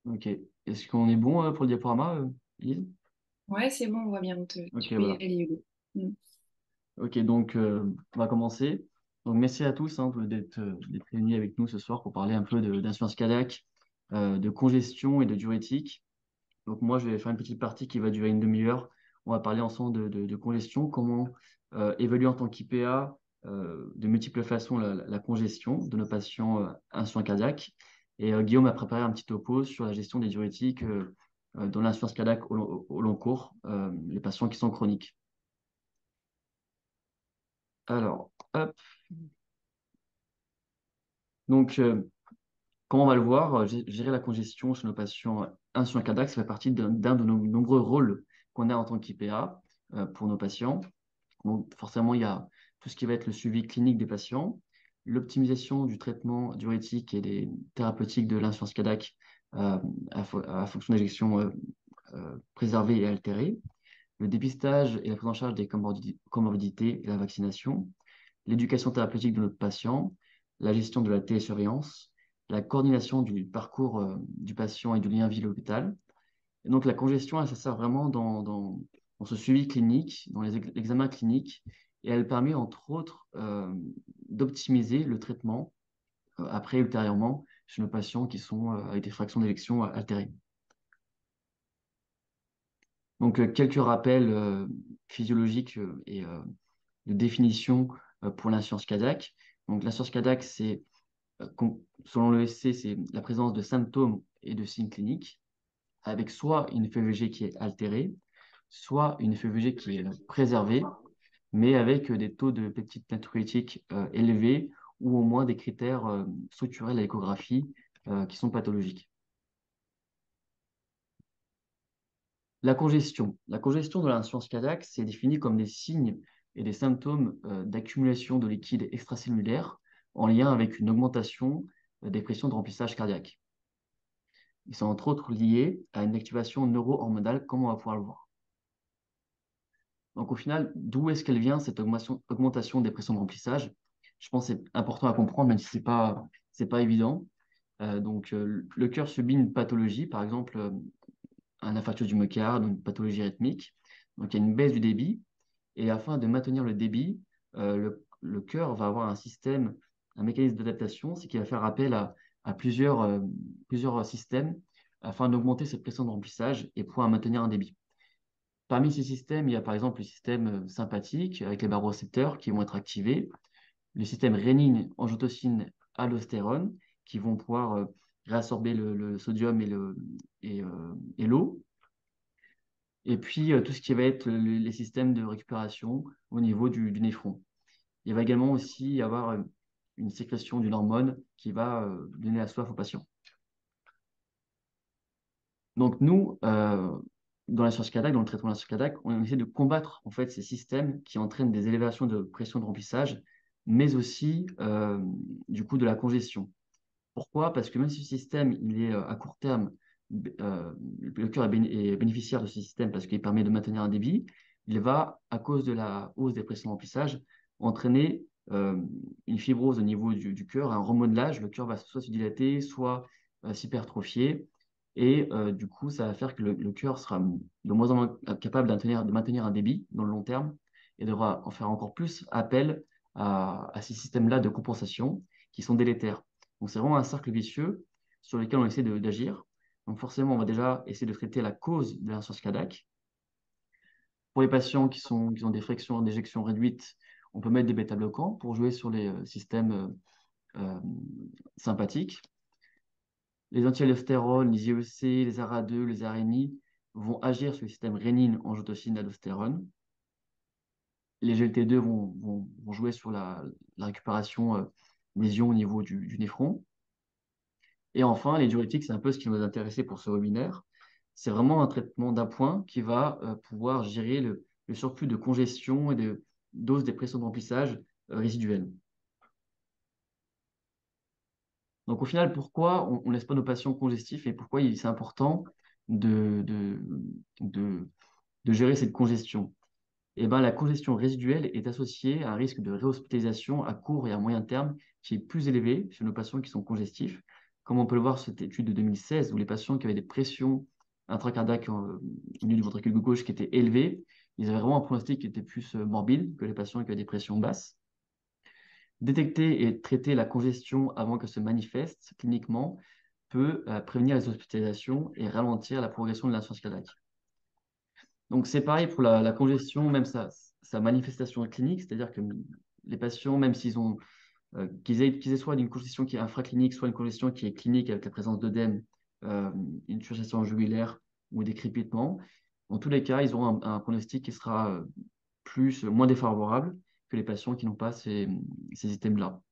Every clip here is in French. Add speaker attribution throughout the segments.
Speaker 1: Ok. Est-ce qu'on est bon pour le diaporama, Lise?
Speaker 2: Ouais, c'est bon, on voit bien.
Speaker 1: Ok,
Speaker 2: Tu peux y
Speaker 1: voilà.
Speaker 2: aller, Hugo. Mm.
Speaker 1: Ok, donc on va commencer. Donc merci à tous d'être réunis avec nous ce soir pour parler un peu d'insuffisance cardiaque, de congestion et de diurétique. Donc moi, je vais faire une petite partie qui va durer une demi-heure. On va parler ensemble de congestion, comment évaluer en tant qu'IPA de multiples façons la congestion de nos patients insuffisants cardiaques. Et Guillaume a préparé un petit topo sur la gestion des diurétiques dans l'insuffisance cardiaque au long cours, les patients qui sont chroniques. Alors, hop. Donc, comme on va le voir, gérer la congestion chez nos patients insuffisants cardiaques, ça fait partie d'un de nos nombreux rôles qu'on a en tant qu'IPA pour nos patients. Donc, forcément, il y a tout ce qui va être le suivi clinique des patients, l'optimisation du traitement diurétique et des thérapeutiques de l'insuffisance cardiaque à fonction d'éjection préservée et altérée, le dépistage et la prise en charge des comorbidités et la vaccination, l'éducation thérapeutique de notre patient, la gestion de la télésurveillance, la coordination du parcours du patient et du lien ville-hôpital. Et donc la congestion, elle, ça sert vraiment dans ce suivi clinique, dans les examens cliniques, et elle permet entre autres d'optimiser le traitement après ultérieurement chez nos patients qui sont avec des fractions d'éjection altérées. Donc quelques rappels physiologiques et de définition pour l'insuffisance cardiaque. Donc l'insuffisance cardiaque, c'est selon le l'ESC, c'est la présence de symptômes et de signes cliniques, avec soit une FEVG qui est altérée, soit une FEVG qui est préservée, mais avec des taux de peptides natriurétiques élevés ou au moins des critères structurels à l'échographie qui sont pathologiques. La congestion. La congestion de l'insuffisance cardiaque, c'est défini comme des signes et des symptômes d'accumulation de liquide extracellulaire en lien avec une augmentation des pressions de remplissage cardiaque. Ils sont entre autres liés à une activation neuro-hormonale, comme on va pouvoir le voir. Donc au final, d'où est-ce qu'elle vient cette augmentation des pressions de remplissage? Je pense que c'est important à comprendre, même si c'est pas évident. Le cœur subit une pathologie, par exemple un infarctus du myocarde, une pathologie rythmique. Donc il y a une baisse du débit, et afin de maintenir le débit, le cœur va avoir un mécanisme d'adaptation, c'est qu'il va faire appel à plusieurs systèmes afin d'augmenter cette pression de remplissage et pouvoir maintenir un débit. Parmi ces systèmes, il y a par exemple le système sympathique avec les barorécepteurs qui vont être activés, le système rénine, angiotensine, aldostérone qui vont pouvoir réabsorber le sodium et l'eau. Et puis tout ce qui va être les systèmes de récupération au niveau du néphron. Il va également aussi y avoir une sécrétion d'une hormone qui va donner la soif au patient. Donc nous, dans la surcharge cardiaque, dans le traitement de la surcharge cardiaque, on essaie de combattre en fait ces systèmes qui entraînent des élévations de pression de remplissage, mais aussi du coup de la congestion. Pourquoi? Parce que même si ce système il est à court terme, le cœur est bénéficiaire de ce système parce qu'il permet de maintenir un débit, il va, à cause de la hausse des pressions de remplissage, entraîner une fibrose au niveau du cœur, un remodelage. Le cœur va soit se dilater, soit s'hypertrophier. Et du coup, ça va faire que le cœur sera de moins en moins capable de maintenir un débit dans le long terme et devra en faire encore plus appel à ces systèmes-là de compensation qui sont délétères. Donc, c'est vraiment un cercle vicieux sur lequel on essaie d'agir. Donc, forcément, on va déjà essayer de traiter la cause de l'insuffisance cardiaque. Pour les patients qui ont des fractions d'éjection réduites, on peut mettre des bêta-bloquants pour jouer sur les systèmes euh, sympathiques. Les anti-aldostérone, les IEC, les ARA2, les ARNI vont agir sur le système rénine, angiotensine, aldostérone. Les GLT2 vont jouer sur la récupération des ions au niveau du néphron. Et enfin, les diurétiques, c'est un peu ce qui nous a intéressé pour ce webinaire. C'est vraiment un traitement d'appoint qui va pouvoir gérer le surplus de congestion et de dose des pressions de remplissage résiduelles. Donc au final, pourquoi on ne laisse pas nos patients congestifs et pourquoi c'est important de, de, de, de gérer cette congestion? Eh ben, la congestion résiduelle est associée à un risque de réhospitalisation à court et à moyen terme qui est plus élevé chez nos patients qui sont congestifs. comme on peut le voir sur cette étude de 2016, où les patients qui avaient des pressions intracardiaques au niveau du ventricule gauche qui étaient élevées, ils avaient vraiment un pronostic qui était plus morbide que les patients qui avaient des pressions basses. Détecter et traiter la congestion avant qu'elle se manifeste cliniquement peut prévenir les hospitalisations et ralentir la progression de l'insuffisance cardiaque. Donc c'est pareil pour la congestion, même sa manifestation clinique, c'est-à-dire que les patients, même s'ils ont qu'ils aient soit une congestion qui est infraclinique, soit une congestion qui est clinique avec la présence d'œdème, une surgestion jugulaire ou des crépitements, en tous les cas, ils auront un pronostic qui sera moins défavorable que les patients qui n'ont pas ces items-là.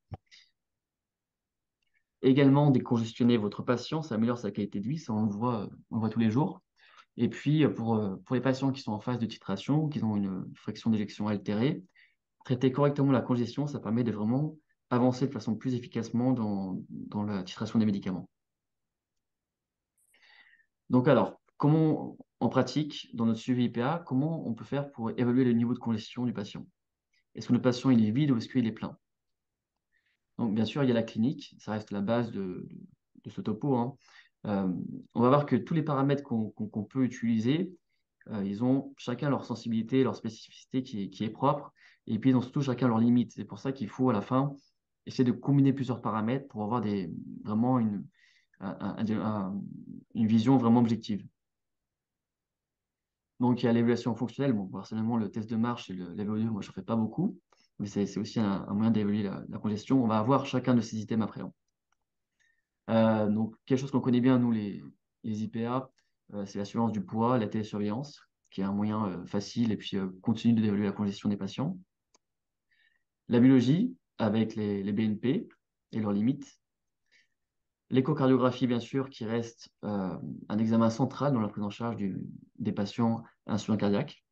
Speaker 1: Également, décongestionner votre patient, ça améliore sa qualité de vie, ça on le voit tous les jours. Et puis, pour les patients qui sont en phase de titration, qui ont une fraction d'éjection altérée, traiter correctement la congestion, ça permet de vraiment avancer de façon plus efficacement dans la titration des médicaments. Donc alors, comment, en pratique, dans notre suivi IPA, comment on peut faire pour évaluer le niveau de congestion du patient? Est-ce que le patient il est vide ou est-ce qu'il est plein? Donc bien sûr, il y a la clinique, ça reste la base de ce topo, hein. Euh, on va voir que tous les paramètres qu'on peut utiliser, ils ont chacun leur sensibilité, leur spécificité qui est propre, et puis ils ont surtout chacun leurs limites. C'est pour ça qu'il faut à la fin essayer de combiner plusieurs paramètres pour avoir vraiment une vision vraiment objective. Donc il y a l'évaluation fonctionnelle. Bon, personnellement, le test de marche et la VO2, moi je ne fais pas beaucoup, mais c'est aussi un moyen d'évaluer la congestion. On va avoir chacun de ces items après, hein. Donc quelque chose qu'on connaît bien, nous, les IPA, c'est la surveillance du poids, la télésurveillance, qui est un moyen facile et puis continu d'évaluer la congestion des patients. La biologie, avec les BNP et leurs limites. L'échocardiographie, bien sûr, qui reste un examen central dans la prise en charge des patients insuffisants cardiaques.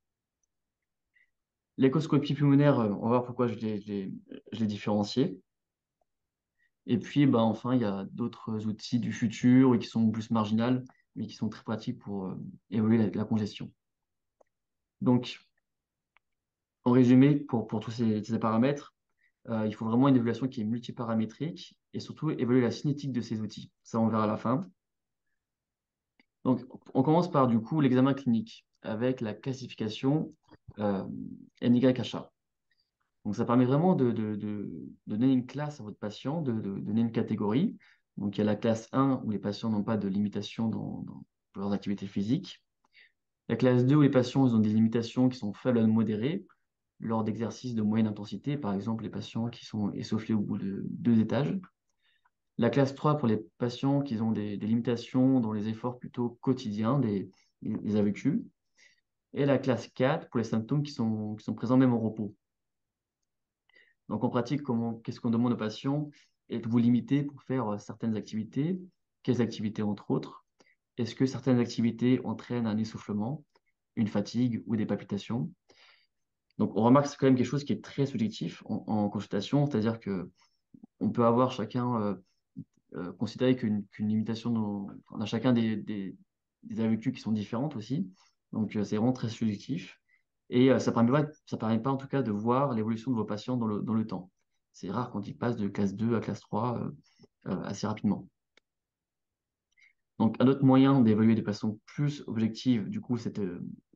Speaker 1: L'échoscopie pulmonaire, on va voir pourquoi je l'ai différencié. Et puis, bah, enfin, il y a d'autres outils du futur et qui sont plus marginaux, mais qui sont très pratiques pour évaluer la congestion. Donc, en résumé, pour tous ces paramètres, il faut vraiment une évaluation qui est multiparamétrique et surtout évaluer la cinétique de ces outils. Ça, on verra à la fin. Donc, on commence par du coup l'examen clinique avec la classification NYHA. Donc, ça permet vraiment de donner une classe à votre patient, de donner une catégorie. Donc, il y a la classe 1 où les patients n'ont pas de limitation dans leurs activités physiques. La classe 2 où les patients ils ont des limitations qui sont faibles à modérées lors d'exercices de moyenne intensité, par exemple les patients qui sont essoufflés au bout de 2 étages. La classe 3 pour les patients qui ont des limitations dans les efforts plutôt quotidiens, des AVQ. Et la classe 4 pour les symptômes qui sont présents même au repos. Donc en pratique, qu'est-ce qu'on demande aux patients? Êtes-vous limité pour faire certaines activités? Quelles activités entre autres? Est-ce que certaines activités entraînent un essoufflement, une fatigue ou des palpitations? Donc on remarque que c'est quand même quelque chose qui est très subjectif en consultation, c'est-à-dire que on peut avoir chacun considérer qu'une limitation on a chacun des AVQ qui sont différentes aussi. Donc c'est vraiment très subjectif. Et ça permet pas en tout cas de voir l'évolution de vos patients dans le temps. C'est rare quand ils passent de classe 2 à classe 3 assez rapidement. Donc un autre moyen d'évaluer de façon plus objective du coup cette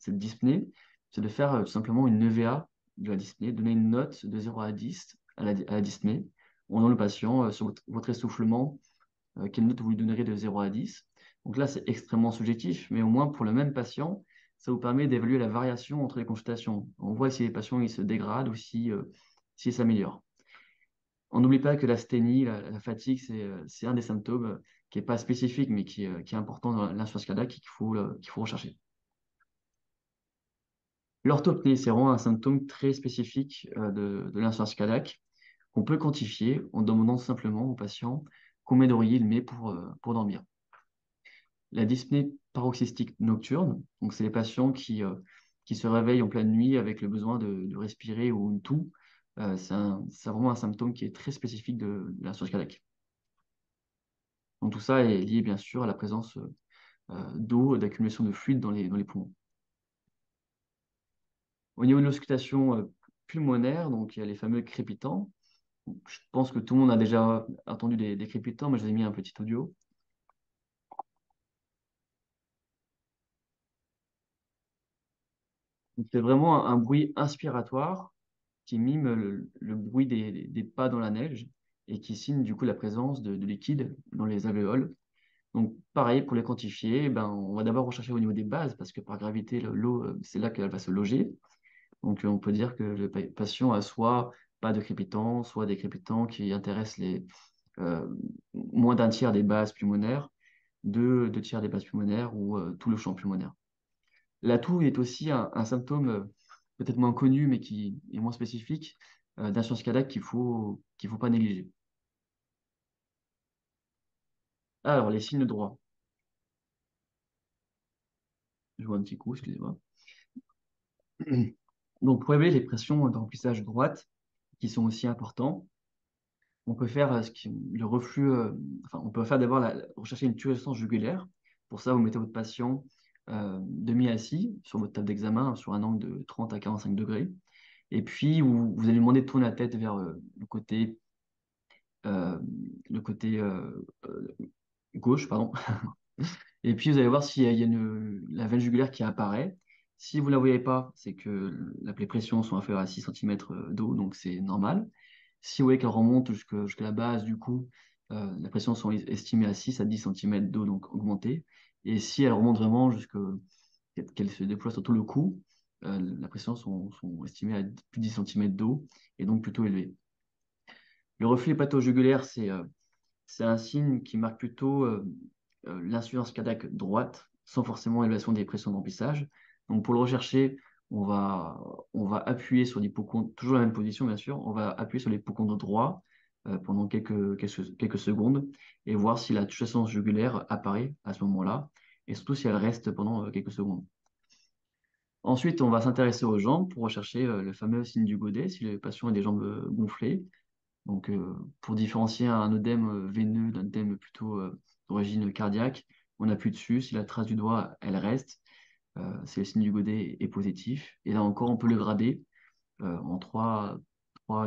Speaker 1: dyspnée, c'est de faire tout simplement une EVA de la dyspnée, donner une note de 0 à 10 à la dyspnée. On demande le patient sur votre essoufflement, quelle note vous lui donnerez de 0 à 10. Donc là, c'est extrêmement subjectif, mais au moins pour le même patient, ça vous permet d'évaluer la variation entre les consultations. On voit si les patients ils se dégradent ou s'ils s'améliorent. On n'oublie pas que l'asthénie, la fatigue, c'est un des symptômes qui n'est pas spécifique, mais qui est important dans l'insuffisance cardiaque et qu'il faut rechercher. L'orthopnée, c'est vraiment un symptôme très spécifique de l'insuffisance cardiaque qu'on peut quantifier en demandant simplement au patient combien d'oreillers il met pour dormir. La dyspnée paroxystique nocturne, donc c'est les patients qui se réveillent en pleine nuit avec le besoin de respirer ou une toux. C'est vraiment un symptôme qui est très spécifique de l'insuffisance cardiaque. Donc tout ça est lié bien sûr à la présence d'eau, d'accumulation de fluide dans les poumons. Au niveau de l'auscultation pulmonaire, donc il y a les fameux crépitants. Je pense que tout le monde a déjà entendu des crépitants, mais je vous ai mis un petit audio. Donc, c'est vraiment un bruit inspiratoire qui mime le bruit des pas dans la neige et qui signe du coup la présence de liquide dans les alvéoles. Donc, pareil, pour les quantifier, ben, on va d'abord rechercher au niveau des bases parce que par gravité, l'eau, c'est là qu'elle va se loger. Donc, on peut dire que le patient a soit pas de crépitant, soit des crépitants qui intéressent euh, moins d'un tiers des bases pulmonaires, deux tiers des bases pulmonaires ou tout le champ pulmonaire. La toux est aussi un symptôme peut-être moins connu, mais qui est moins spécifique d'insuffisance cardiaque qu'il faut pas négliger. Alors, les signes droits. Je vois un petit coup, excusez-moi. Donc, pour évaluer les pressions de remplissage droite, qui sont aussi importants, on peut faire le reflux, enfin, on peut faire d'abord rechercher une turgescence jugulaire. Pour ça, vous mettez votre patient demi-assis sur votre table d'examen, sur un angle de 30 à 45 degrés. Et puis, vous allez lui demander de tourner la tête vers euh, le côté gauche, pardon. Et puis, vous allez voir s'il y a la veine jugulaire qui apparaît. Si vous ne la voyez pas, c'est que les pressions sont inférieures à 6 cm d'eau, donc c'est normal. Si vous voyez qu'elle remonte jusqu'à la base du cou, les pressions sont estimées à 6 à 10 cm d'eau, donc augmentée. Et si elle remonte vraiment qu'elle se déploie sur tout le cou, les pressions sont estimées à plus de 10 cm d'eau, et donc plutôt élevées. Le reflux hépato-jugulaire, c'est un signe qui marque plutôt l'insuffisance cardiaque droite, sans forcément élévation des pressions de remplissage. Donc pour le rechercher, on va, on va appuyer sur l'hypocondre, toujours la même position bien sûr, on va appuyer sur l'hypocondre droit pendant quelques secondes et voir si la tursation jugulaire apparaît à ce moment-là, et surtout si elle reste pendant quelques secondes. Ensuite, on va s'intéresser aux jambes pour rechercher le fameux signe du Godet, si le patient a des jambes gonflées. Donc, pour différencier un œdème veineux d'un œdème plutôt d'origine cardiaque, on appuie dessus. Si la trace du doigt, elle reste, c'est le signe du Godet est positif. Et là encore, on peut le grader en trois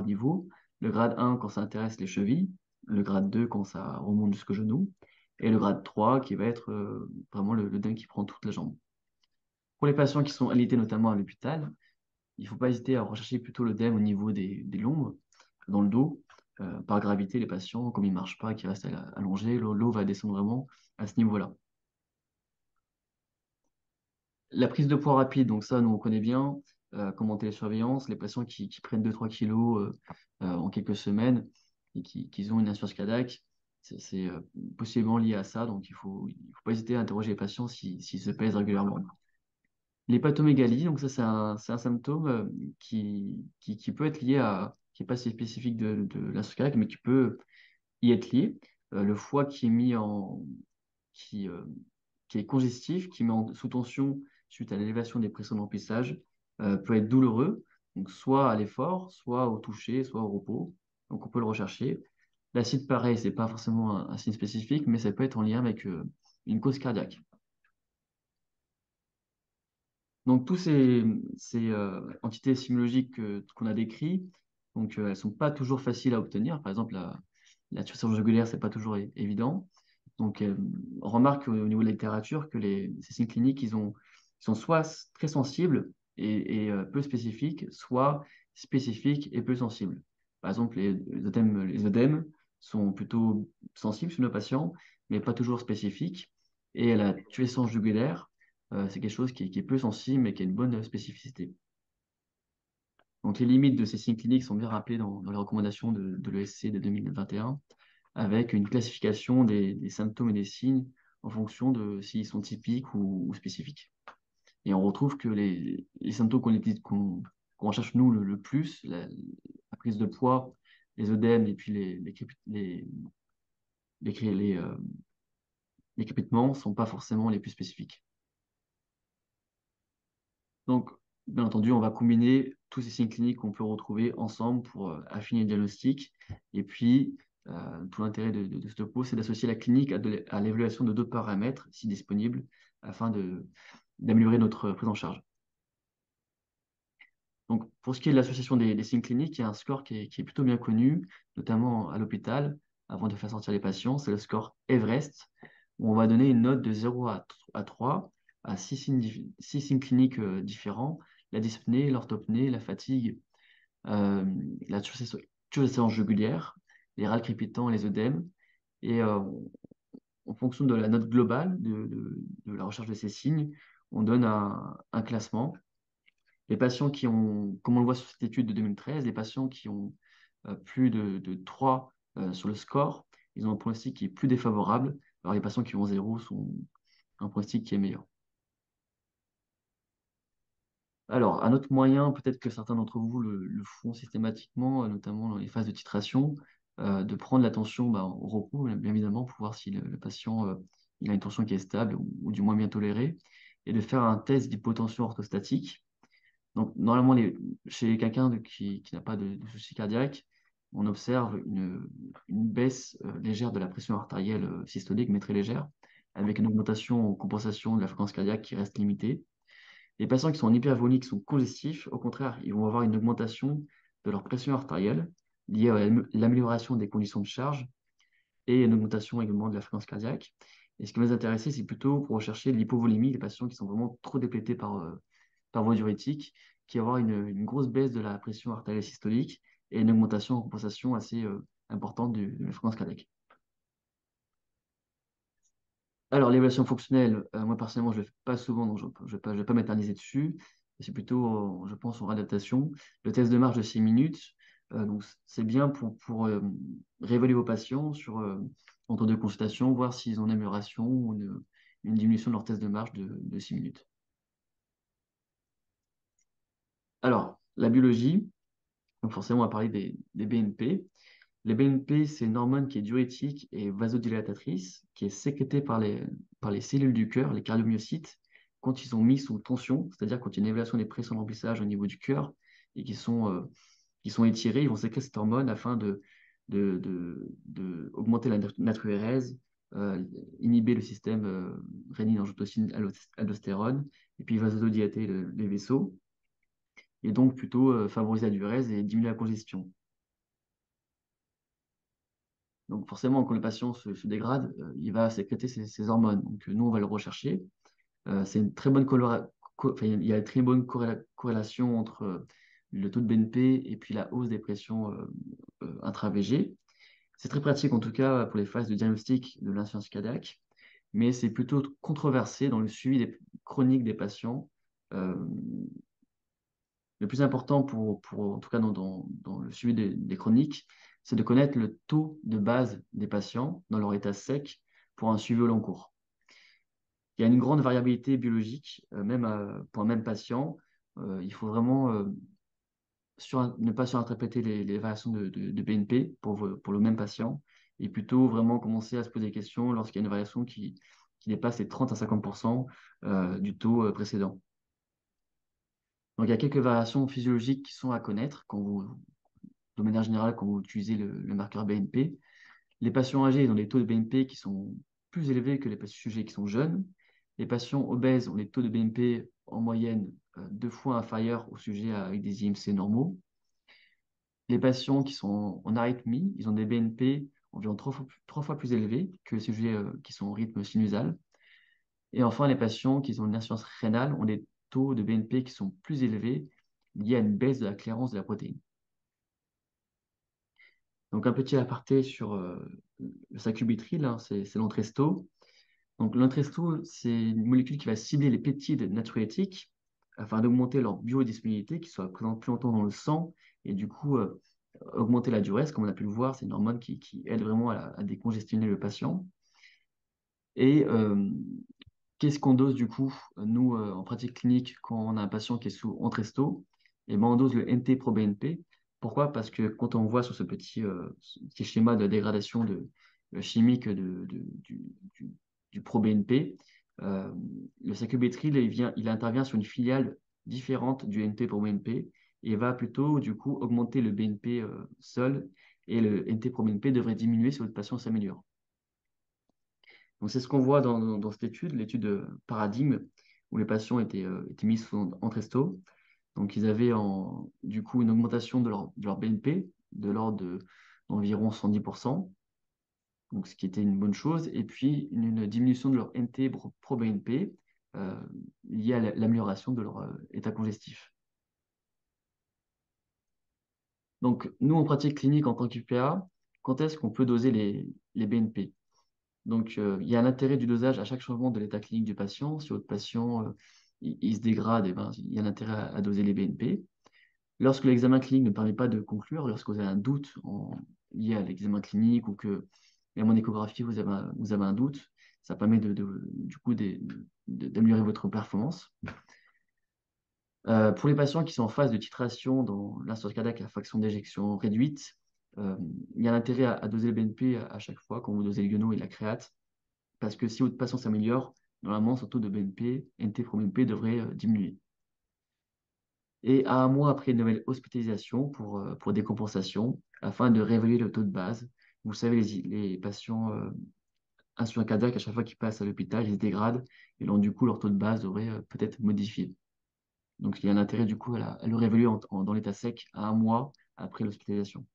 Speaker 1: niveaux. Le grade 1 quand ça intéresse les chevilles, le grade 2 quand ça remonte jusqu'au genou, et le grade 3 qui va être vraiment l'œdème qui prend toute la jambe. Pour les patients qui sont alités notamment à l'hôpital, il ne faut pas hésiter à rechercher plutôt l'œdème au niveau des lombes, dans le dos. Par gravité, les patients, comme ils ne marchent pas, qui restent allongés, l'eau va descendre vraiment à ce niveau-là. La prise de poids rapide, donc ça, nous, on connaît bien, comme en télésurveillance, les patients qui prennent 2-3 kilos en quelques semaines et qui ont une insuffisance cardiaque, c'est possiblement lié à ça, donc il faut pas hésiter à interroger les patients s'ils se pèsent régulièrement. L'hépatomégalie, donc ça, c'est un symptôme qui peut être lié qui n'est pas si spécifique de l'insuffisance cardiaque, mais qui peut y être lié. Le foie qui, euh, qui est congestif, qui met sous tension suite à l'élévation des pressions de remplissage, peut être douloureux, donc soit à l'effort, soit au toucher, soit au repos. Donc on peut le rechercher. L'acide, pareil, c'est pas forcément un signe spécifique, mais ça peut être en lien avec une cause cardiaque. Donc, tous ces entités sémiologiques qu'on a décrites, donc, elles ne sont pas toujours faciles à obtenir. Par exemple, la tursation jugulaire, ce n'est pas toujours évident. Donc, on remarque au niveau de la littérature que ces signes cliniques, ils sont soit très sensibles et peu spécifiques, soit spécifiques et peu sensibles. Par exemple, les œdèmes sont plutôt sensibles chez nos patients, mais pas toujours spécifiques. Et la tursation jugulaire, c'est quelque chose qui est peu sensible, mais qui a une bonne spécificité. Donc, les limites de ces signes cliniques sont bien rappelées dans les recommandations de l'ESC de 2021, avec une classification des symptômes et des signes en fonction de s'ils sont typiques ou spécifiques. Et on retrouve que les symptômes qu'on recherche nous le plus, la prise de poids, les œdèmes et puis les crépitements ne sont pas forcément les plus spécifiques. Donc, bien entendu, on va combiner tous ces signes cliniques qu'on peut retrouver ensemble pour affiner le diagnostic. Et puis, tout l'intérêt de ce topo, c'est d'associer la clinique à l'évaluation de d'autres paramètres, si disponibles, afin d'améliorer notre prise en charge. Donc, pour ce qui est de l'association des signes cliniques, il y a un score qui est plutôt bien connu, notamment à l'hôpital, avant de faire sortir les patients. C'est le score Everest, où on va donner une note de 0 à 3 à 6 signes cliniques différents: la dyspnée, l'orthopnée, la fatigue, euh, la sursaisance jugulaire, les râles crépitants, les œdèmes. Et en fonction de la note globale de la recherche de ces signes, on donne un classement. Les patients qui ont, comme on le voit sur cette étude de 2013, les patients qui ont plus de 3 sur le score, ils ont un pronostic qui est plus défavorable. Alors les patients qui ont 0 sont un pronostic qui est meilleur. Alors, un autre moyen, peut-être que certains d'entre vous le font systématiquement, notamment dans les phases de titration, de prendre la tension au repos, bien évidemment, pour voir si le patient il a une tension qui est stable ou du moins bien tolérée, et de faire un test d'hypotension orthostatique. Donc, normalement, chez quelqu'un qui n'a pas de souci cardiaque, on observe une baisse légère de la pression artérielle systolique, mais très légère, avec une augmentation en compensation de la fréquence cardiaque qui reste limitée. Les patients qui sont en hypervolie, qui sont congestifs, au contraire, ils vont avoir une augmentation de leur pression artérielle liée à l'amélioration des conditions de charge et une augmentation également de la fréquence cardiaque. Et ce qui va nous intéresser, c'est plutôt pour rechercher l'hypovolémie, les patients qui sont vraiment trop déplétés par voie diurétique, qui vont avoir une grosse baisse de la pression artérielle systolique et une augmentation en compensation assez importante de la fréquence cardiaque. Alors, l'évaluation fonctionnelle, moi personnellement, je ne le fais pas souvent, donc je ne vais pas m'éterniser dessus. C'est plutôt, je pense, en réadaptation. Le test de marche de 6 minutes, donc c'est bien pour réévaluer vos patients entre deux consultations, voir s'ils ont une amélioration ou une diminution de leur test de marche de 6 minutes. Alors, la biologie, donc forcément, on va parler des BNP. Les BNP, c'est une hormone qui est diurétique et vasodilatatrice, qui est sécrétée par les cellules du cœur, les cardiomyocytes, quand ils sont mis sous tension, c'est-à-dire quand il y a une élévation des pressions de remplissage au niveau du cœur et qui sont étirés, ils vont sécréter cette hormone afin augmenter la natriurése, inhiber le système rénine-angiotensine-aldostérone, et puis vasodilater les vaisseaux, et donc plutôt favoriser la diurèse et diminuer la congestion. Donc forcément, quand le patient se dégrade, il va sécréter ces hormones. Donc nous, on va le rechercher. C'est une très bonne enfin, il y a une très bonne corrélation entre le taux de BNP et puis la hausse des pressions intra-VG. C'est très pratique en tout cas pour les phases de diagnostic de l'insuffisance cardiaque, mais c'est plutôt controversé dans le suivi chronique des patients. Euh, le plus important en tout cas dans le suivi des chroniques, c'est de connaître le taux de base des patients dans leur état sec pour un suivi au long cours. Il y a une grande variabilité biologique, même pour un même patient. Il faut vraiment ne pas surinterpréter les variations de BNP pour le même patient et plutôt vraiment commencer à se poser des questions lorsqu'il y a une variation qui dépasse les 30 à 50% du taux précédent. Donc, il y a quelques variations physiologiques qui sont à connaître de manière générale quand vous utilisez le marqueur BNP. Les patients âgés ils ont des taux de BNP qui sont plus élevés que les sujets qui sont jeunes. Les patients obèses ont des taux de BNP en moyenne 2 fois inférieurs aux sujets avec des IMC normaux. Les patients qui sont en arythmie, ils ont des BNP environ 3 fois plus élevés que les sujets qui sont en rythme sinusal. Et enfin, les patients qui ont une insuffisance rénale ont des taux de BNP qui sont plus élevés liés à une baisse de la clairance de la protéine. Donc, un petit aparté sur le sacubitril, hein, c'est l'Entresto. Donc, l'Entresto, c'est une molécule qui va cibler les peptides natriurétiques afin d'augmenter leur biodisponibilité, qui soit présente plus longtemps dans le sang et du coup augmenter la durée. Comme on a pu le voir, c'est une hormone qui aide vraiment à décongestionner le patient. Et qu'est-ce qu'on dose du coup, nous, en pratique clinique, quand on a un patient qui est sous Entresto? Et ben, on dose le NT-proBNP. Pourquoi? Parce que quand on voit sur ce petit schéma de dégradation chimique du proBNP, euh, le sacubitril, il intervient sur une filiale différente du NT-proBNP et va plutôt du coup augmenter le BNP seul, et le NT-proBNP devrait diminuer si votre patient s'améliore. Donc, c'est ce qu'on voit dans cette étude, l'étude Paradigme, où les patients étaient mis sous Entresto. Donc, ils avaient du coup une augmentation de leur BNP de l'ordre d'environ 110%, donc ce qui était une bonne chose, et puis une diminution de leur NT pro-BNP euh, liée à l'amélioration de leur état congestif. Donc, nous, en pratique clinique en tant qu'UPA, quand est-ce qu'on peut doser les BNP? Donc, il y a l'intérêt du dosage à chaque changement de l'état clinique du patient. Si votre patient il se dégrade, eh ben, il y a l'intérêt à doser les BNP. Lorsque l'examen clinique ne permet pas de conclure, lorsque vous avez un doute lié à l'examen clinique ou que, même en échographie, vous avez un doute, ça permet du coup d'améliorer votre performance. Pour les patients qui sont en phase de titration dans l'insuffisance cardiaque à fraction d'éjection réduite, euh, il y a l'intérêt à doser le BNP à chaque fois quand vous dosez le guano et la créate, parce que si votre patient s'améliore, normalement son taux de BNP, NT pro BNP devrait diminuer. Et à un mois après une nouvelle hospitalisation pour décompensation, afin de réévaluer le taux de base. Vous savez, les patients insuffisants cardiaques, à chaque fois qu'ils passent à l'hôpital, ils se dégradent, et donc du coup, leur taux de base devrait peut-être modifier. Donc il y a un intérêt du coup à le réévaluer dans l'état sec à un mois après l'hospitalisation.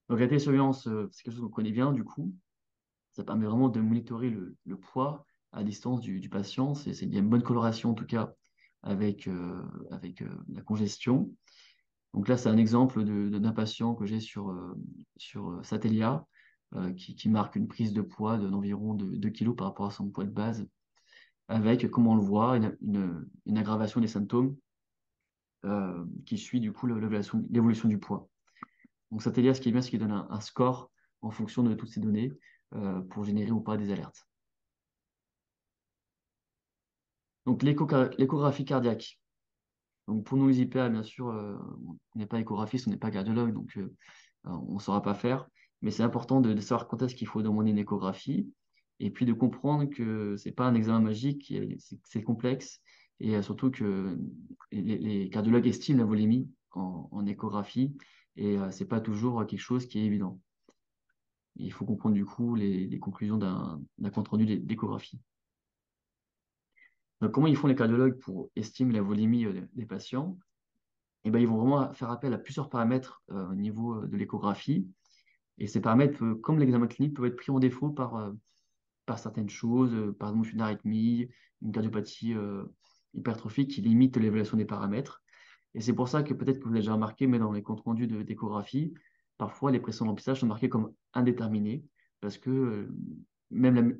Speaker 1: Donc la télésurveillance, c'est quelque chose qu'on connaît bien du coup. Ça permet vraiment de monitorer le poids à distance du patient. Il y a une bonne coloration en tout cas avec la congestion. Donc là, c'est un exemple d'un patient que j'ai sur Satellia qui marque une prise de poids d'environ 2 kg par rapport à son poids de base, avec, comme on le voit, une aggravation des symptômes qui suit du coup l'évolution du poids. Donc Satellia, ce qui est bien, c'est qu'il donne un score en fonction de toutes ces données pour générer ou pas des alertes. Donc l'échographie cardiaque. Donc pour nous, les IPA, bien sûr, on n'est pas échographiste, on n'est pas cardiologue, donc on ne saura pas faire. Mais c'est important de savoir quand est-ce qu'il faut demander une échographie et puis de comprendre que c'est pas un examen magique, c'est complexe et surtout que les cardiologues estiment la volémie en échographie et c'est pas toujours quelque chose qui est évident. Il faut comprendre du coup les conclusions d'un compte rendu d'échographie. Donc comment ils font les cardiologues pour estimer la volémie des patients? Eh ben, ils vont vraiment faire appel à plusieurs paramètres au niveau de l'échographie. Et ces paramètres, comme l'examen clinique, peuvent être pris en défaut par certaines choses, par exemple une arythmie, une cardiopathie hypertrophique qui limite l'évaluation des paramètres. Et c'est pour ça que peut-être que vous l'avez déjà remarqué, mais dans les comptes rendus d'échographie, parfois les pressions de remplissage sont marquées comme indéterminées, parce que même,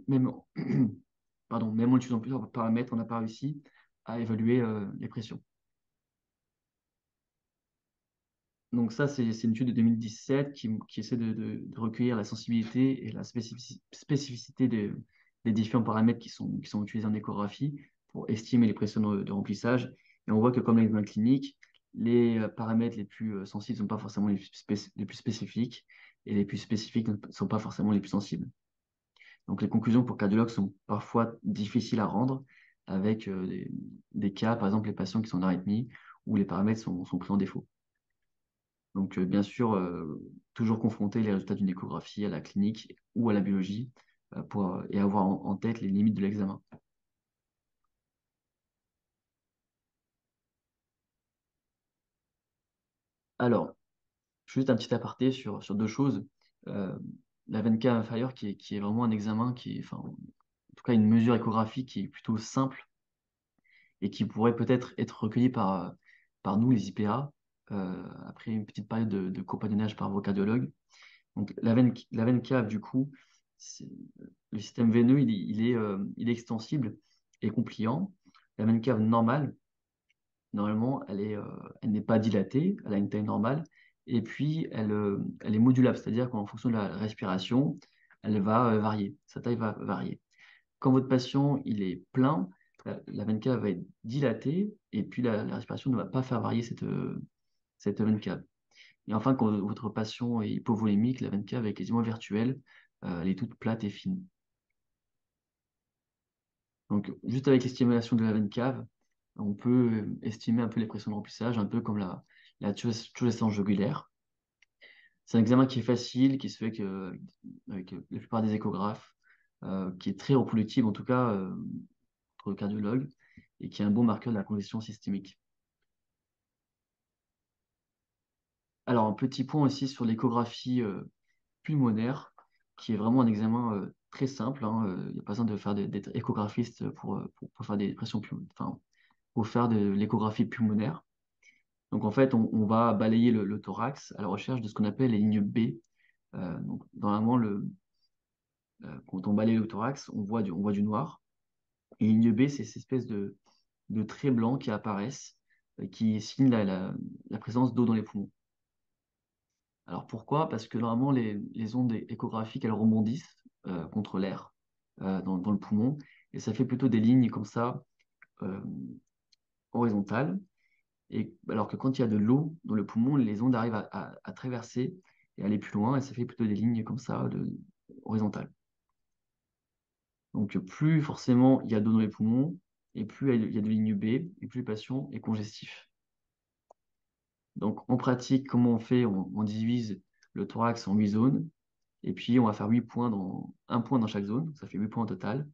Speaker 1: pardon, même en utilisant plusieurs paramètres, on n'a pas réussi à évaluer les pressions. Donc ça, c'est une étude de 2017 qui essaie de recueillir la sensibilité et la spécificité des différents paramètres qui sont utilisés en échographie pour estimer les pressions de remplissage. Et on voit que comme l'examen clinique, les paramètres les plus sensibles ne sont pas forcément les plus spécifiques et les plus spécifiques ne sont pas forcément les plus sensibles. Donc les conclusions pour cardiologues sont parfois difficiles à rendre avec des cas, par exemple les patients qui sont en arythmie, où les paramètres sont pris en défaut. Donc, bien sûr, toujours confronter les résultats d'une échographie à la clinique ou à la biologie et avoir en tête les limites de l'examen. Alors, juste un petit aparté sur deux choses. Euh, la 20K inférieure, qui est vraiment un examen enfin, en tout cas une mesure échographique qui est plutôt simple et qui pourrait peut-être être recueillie par nous, les IPA, après une petite période de compagnonnage par vos cardiologues. Donc, la veine cave, du coup, c'est- le système veineux, il est extensible et compliant. La veine cave normale, normalement, elle n'est pas dilatée, elle a une taille normale, et puis elle est modulable, c'est-à-dire qu'en fonction de la respiration, elle va varier, sa taille va varier. Quand votre patient, il est plein, la veine cave va être dilatée, et puis la respiration ne va pas faire varier cette veine cave. Et enfin, quand votre patient est hypovolémique, la veine cave est quasiment virtuelle, elle est toute plate et fine. Donc, juste avec l'estimation de la veine cave, on peut estimer un peu les pressions de remplissage, un peu comme la tugescence jugulaire. C'est un examen qui est facile, qui se fait avec la plupart des échographes, qui est très reproductible, en tout cas pour le cardiologue. et qui est un bon marqueur de la congestion systémique. Alors, un petit point aussi sur l'échographie pulmonaire, qui est vraiment un examen très simple, hein. Il n'y a pas besoin de faire d'être échographiste pour faire des pressions enfin, pour faire de l'échographie pulmonaire. Donc en fait, on va balayer le thorax à la recherche de ce qu'on appelle les lignes B. Donc normalement, quand on balaye le thorax, on voit du noir. Et ligne B, c'est ces espèces de traits blancs qui apparaissent, qui signent la présence d'eau dans les poumons. Alors pourquoi? Parce que normalement, les ondes échographiques, elles rebondissent contre l'air dans le poumon, et ça fait plutôt des lignes comme ça, euh, horizontales. Et alors que quand il y a de l'eau dans le poumon, les ondes arrivent à traverser et aller plus loin, et ça fait plutôt des lignes comme ça, horizontales. Donc plus forcément il y a d'eau dans les poumons, et plus il y a de lignes B, et plus le patient est congestif. Donc en pratique, comment on fait? On divise le thorax en 8 zones, et puis on va faire 8 points un point dans chaque zone, ça fait 8 points au total,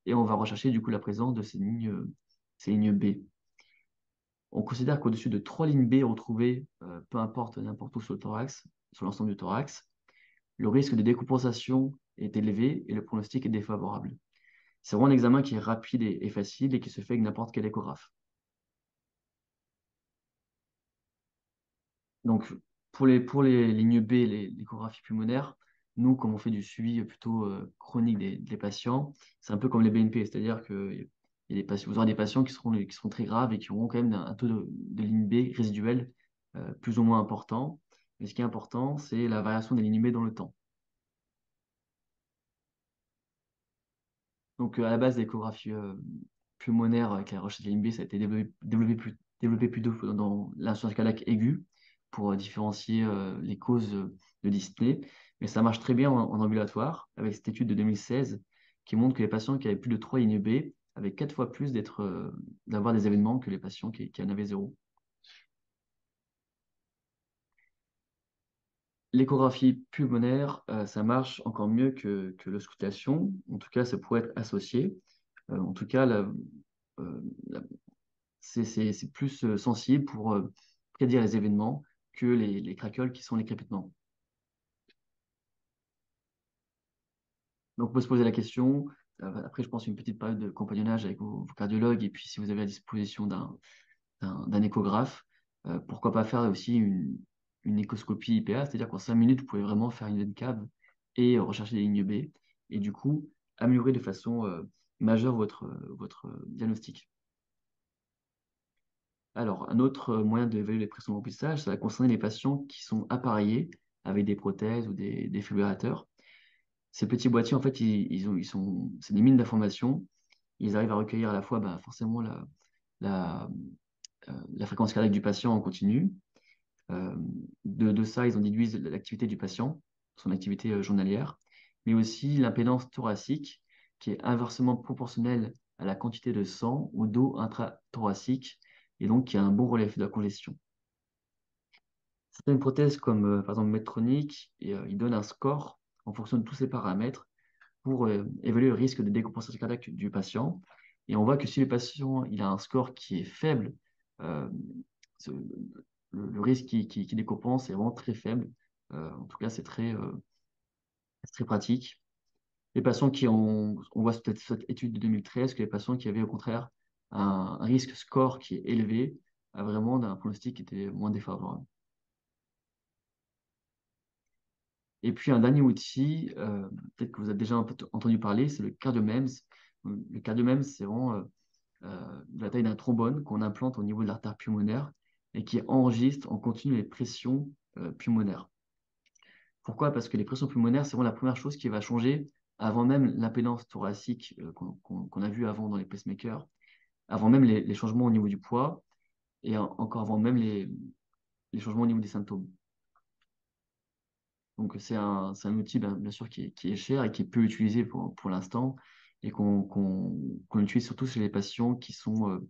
Speaker 1: et on va rechercher du coup la présence de ces lignes B. On considère qu'au-dessus de 3 lignes B retrouvées, peu importe n'importe où sur le thorax, sur l'ensemble du thorax, le risque de décompensation est élevé et le pronostic est défavorable. C'est vraiment un examen qui est rapide et facile et qui se fait avec n'importe quel échographe. Donc, pour les lignes B, l'échographie pulmonaire, nous, comme on fait du suivi plutôt chronique des patients, c'est un peu comme les BNP, c'est-à-dire que vous aurez des patients qui seront très graves et qui auront quand même un taux de ligne B résiduel plus ou moins important. Mais ce qui est important, c'est la variation des lignes B dans le temps. Donc, à la base, l'échographie pulmonaire avec la recherche de l'INB, ça a été développé plutôt dans l'insuffisance cardiaque aiguë pour différencier les causes de dyspnée. Mais ça marche très bien en ambulatoire avec cette étude de 2016 qui montre que les patients qui avaient plus de 3 INB avaient 4 fois plus d'avoir des événements que les patients qui en avaient zéro. L'échographie pulmonaire, ça marche encore mieux que l'auscultation. En tout cas, ça pourrait être associé. En tout cas, euh, la- c'est plus sensible pour prédire les événements que les craquoles qui sont les crépitements. Donc, on peut se poser la question. Après, je pense une petite période de compagnonnage avec vos cardiologues. Et puis, si vous avez à disposition d'un échographe, pourquoi pas faire aussi une échoscopie IPA, c'est-à-dire qu'en 5 minutes, vous pouvez vraiment faire une ENCAV et rechercher des lignes B. Et du coup, améliorer de façon majeure votre diagnostic. Alors, un autre moyen d'évaluer les pressions de remplissage, ça va concerner les patients qui sont appareillés avec des prothèses ou des défibrillateurs. Ces petits boîtiers, en fait, c'est des mines d'information. Ils arrivent à recueillir à la fois forcément la, la fréquence cardiaque du patient en continu. Euh, de ça, ils en déduisent l'activité du patient, son activité journalière, mais aussi l'impédance thoracique, qui est inversement proportionnelle à la quantité de sang ou d'eau intrathoracique, et donc qui a un bon relais de la congestion. Certaines prothèses, comme par exemple Medtronic, ils donnent un score en fonction de tous ces paramètres pour évaluer le risque de décompensation cardiaque du patient. Et on voit que si le patient il a un score qui est faible, euh, ce- le risque qui décompense est vraiment très faible. En tout cas, c'est très pratique. Les patients on voit cette étude de 2013 que les patients qui avaient au contraire un risque score qui est élevé, a vraiment un pronostic qui était moins défavorable. Et puis un dernier outil, peut-être que vous avez déjà un peu entendu parler, c'est le CardioMEMS. Le CardioMEMS, c'est vraiment de la taille d'un trombone qu'on implante au niveau de l'artère pulmonaire et qui enregistre en continu les pressions pulmonaires. Pourquoi? Parce que les pressions pulmonaires, c'est vraiment la première chose qui va changer avant même l'impédance thoracique qu'on a vu avant dans les pacemakers, avant même les changements au niveau du poids et encore avant même les changements au niveau des symptômes. Donc c'est un outil bien sûr qui est cher et qui est peu utilisé pour l'instant et qu'on utilise surtout chez les patients qui sont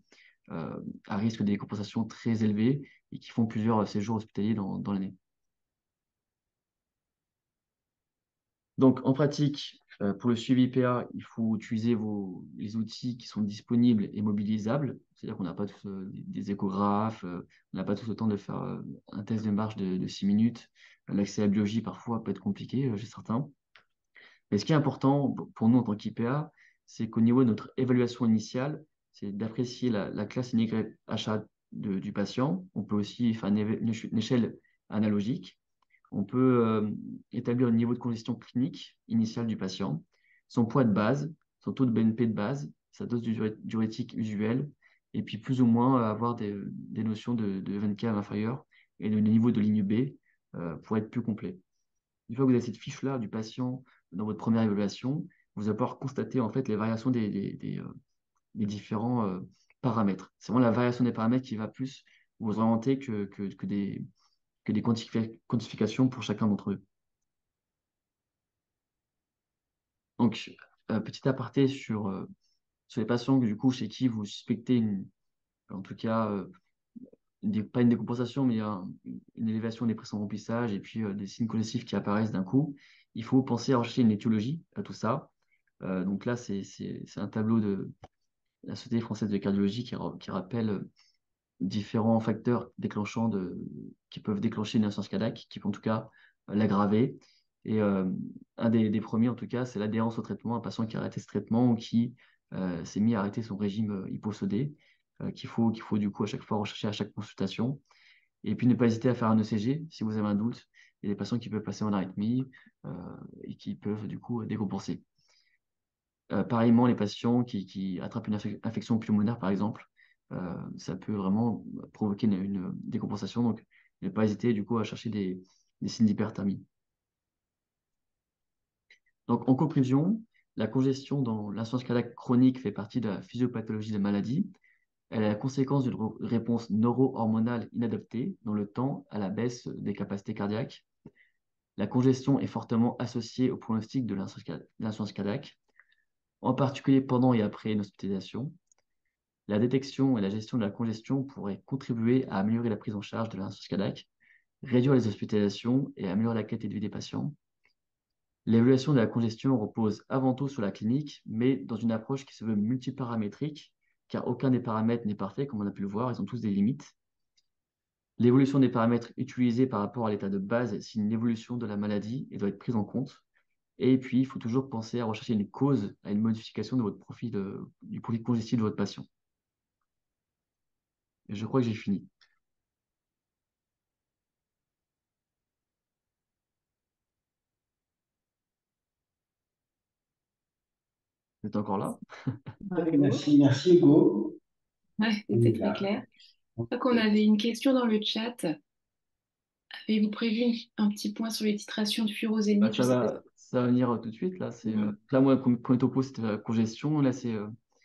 Speaker 1: à risque de décompensation très élevé et qui font plusieurs séjours hospitaliers dans l'année. Donc en pratique, Pour le suivi PA, il faut utiliser les outils qui sont disponibles et mobilisables. C'est-à-dire qu'on n'a pas tous des échographes, on n'a pas tous le temps de faire un test de marche de 6 minutes. L'accès à la biologie, parfois, peut être compliqué chez certains. Mais ce qui est important pour nous en tant qu'IPA, c'est qu'au niveau de notre évaluation initiale, c'est d'apprécier la classe YHA du patient. On peut aussi faire une échelle analogique. On peut établir le niveau de congestion clinique initiale du patient, son poids de base, son taux de BNP de base, sa dose diurétique usuelle, et puis plus ou moins avoir des notions de event curve inférieur et de niveau de ligne B pour être plus complet. Une fois que vous avez cette fiche-là du patient dans votre première évaluation, vous allez pouvoir constater en fait les variations des différents paramètres. C'est vraiment la variation des paramètres qui va plus vous orienter que des quantifications pour chacun d'entre eux. Donc, petit aparté sur les patients du coup, chez qui vous suspectez en tout cas, pas une décompensation, mais une élévation des pressions de remplissage et puis des signes congestifs qui apparaissent d'un coup. Il faut penser à rechercher une étiologie à tout ça. Donc là, c'est un tableau de la Société française de cardiologie qui rappelle différents facteurs qui peuvent déclencher une insuffisance cardiaque, qui peut en tout cas l'aggraver. Et un des premiers, en tout cas, c'est l'adhérence au traitement, un patient qui a arrêté ce traitement ou qui s'est mis à arrêter son régime hyposodé, qu'il faut du coup à chaque fois rechercher à chaque consultation. Et puis ne pas hésiter à faire un ECG si vous avez un doute. Il y a des patients qui peuvent passer en arythmie euh, et qui peuvent du coup décompenser. Pareillement, les patients qui attrapent une infection pulmonaire, par exemple, ça peut vraiment provoquer une décompensation. Donc, ne pas hésiter du coup à chercher des signes d'hyperthermie. Donc, en conclusion, la congestion dans l'insuffisance cardiaque chronique fait partie de la physiopathologie de la maladie. Elle est la conséquence d'une réponse neuro-hormonale inadaptée dans le temps à la baisse des capacités cardiaques. La congestion est fortement associée au pronostic de l'insuffisance cardiaque, en particulier pendant et après une hospitalisation. La détection et la gestion de la congestion pourraient contribuer à améliorer la prise en charge de l'insuffisance cardiaque, réduire les hospitalisations et améliorer la qualité de vie des patients. L'évaluation de la congestion repose avant tout sur la clinique, mais dans une approche qui se veut multiparamétrique, car aucun des paramètres n'est parfait, comme on a pu le voir, ils ont tous des limites. L'évolution des paramètres utilisés par rapport à l'état de base signe une évolution de la maladie et doit être prise en compte. Et puis, il faut toujours penser à rechercher une cause, à une modification de votre du profil congestif de votre patient. Et je crois que j'ai fini. Vous êtes encore là?
Speaker 3: Oui, merci, merci Hugo.
Speaker 2: Ouais,
Speaker 3: On
Speaker 2: c'était
Speaker 3: est
Speaker 2: très
Speaker 3: là.
Speaker 2: clair. Je crois qu'on avait une question dans le chat. Avez-vous prévu un petit point sur les titrations de
Speaker 1: Bah,
Speaker 2: furosémide? Je sais pas si...
Speaker 1: ça va venir tout de suite.
Speaker 2: Mm,
Speaker 1: Là, moi, le premier topo, c'était la congestion. Là, c'est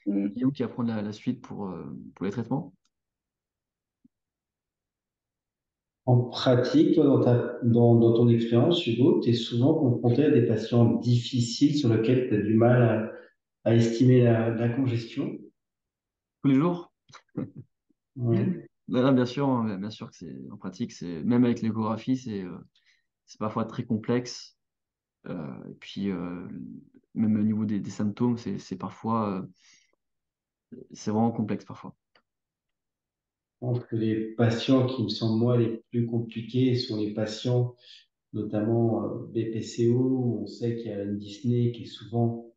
Speaker 2: mm.
Speaker 1: Guillaume qui va prendre la suite pour les traitements.
Speaker 3: En pratique, toi, dans ton expérience, Hugo, tu es souvent confronté à des patients difficiles sur lesquels tu as du mal à estimer la congestion.
Speaker 1: Tous les jours?
Speaker 3: Ouais.
Speaker 1: Là, bien sûr que c'est en pratique, même avec l'échographie, c'est parfois très complexe. Et puis, même au niveau des symptômes, c'est parfois, c'est vraiment complexe parfois.
Speaker 3: Je pense que les patients qui me semblent, moi, les plus compliqués sont les patients, notamment BPCO, où on sait qu'il y a une dyspnée qui est souvent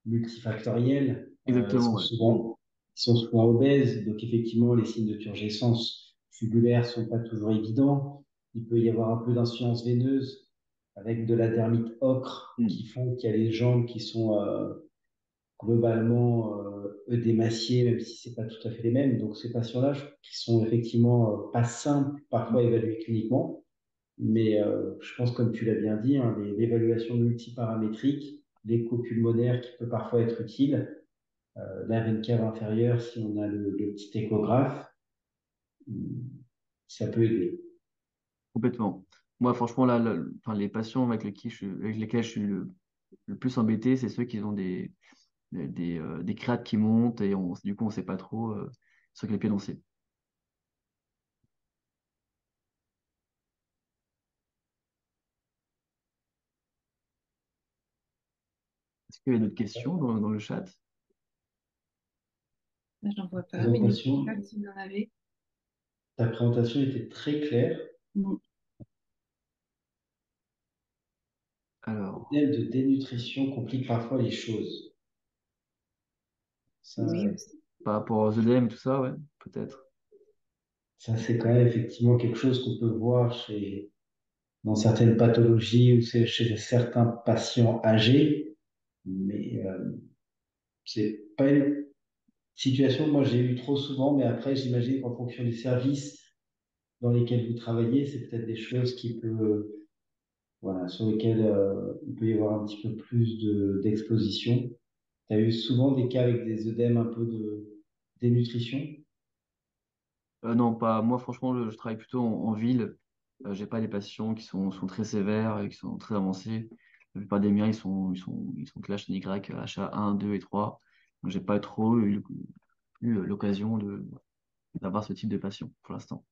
Speaker 3: multifactoriels.
Speaker 1: Exactement, ouais.
Speaker 3: Ils sont souvent obèses, donc effectivement, les signes de turgescence jugulaire sont pas toujours évidents. Il peut y avoir un peu d'insuffisance veineuse avec de la dermite ocre qui
Speaker 1: Mm.
Speaker 3: font qu'il y a les jambes qui sont globalement œdémaciées, même si c'est pas tout à fait les mêmes. Donc ces patients-là, qui sont effectivement pas simples parfois à évaluer cliniquement, mais je pense, comme tu l'as bien dit, hein, l'évaluation multiparamétrique, l'écho pulmonaire qui peut parfois être utile, la veine cave inférieure, si on a le petit échographe, ça peut aider.
Speaker 1: Complètement. Moi, franchement, enfin, les patients avec lesquels je suis le plus embêté, c'est ceux qui ont des créates qui montent et du coup, on ne sait pas trop sur quel pied danser. Est-ce qu'il y a d'autres questions dans le chat?
Speaker 2: Là, j'en vois pas, mais n'hésitez
Speaker 3: Présentation,
Speaker 2: pas si vous en avez.
Speaker 3: ta présentation était très claire.
Speaker 2: Mm.
Speaker 3: Le
Speaker 1: Alors,
Speaker 3: modèle de dénutrition complique parfois les choses. Ça,
Speaker 2: Oui, aussi.
Speaker 1: par rapport aux œdèmes et tout ça, ouais, peut-être.
Speaker 3: ça c'est quand même effectivement quelque chose qu'on peut voir dans certaines pathologies ou chez certains patients âgés, mais c'est pas une situation que moi j'ai eu trop souvent, mais après j'imagine qu'en fonction des services dans lesquels vous travaillez, c'est peut-être des choses voilà, sur lesquelles il peut y avoir un petit peu plus d'exposition. Tu as eu souvent des cas avec des œdèmes un peu de dénutrition?
Speaker 1: Non, pas moi, franchement, je travaille plutôt en ville. J'ai pas des patients qui sont très sévères et qui sont très avancés. La plupart des miens, ils sont clash Y, HA1, 2 et 3. Donc, j'ai pas trop eu l'occasion d'avoir ce type de patient pour l'instant.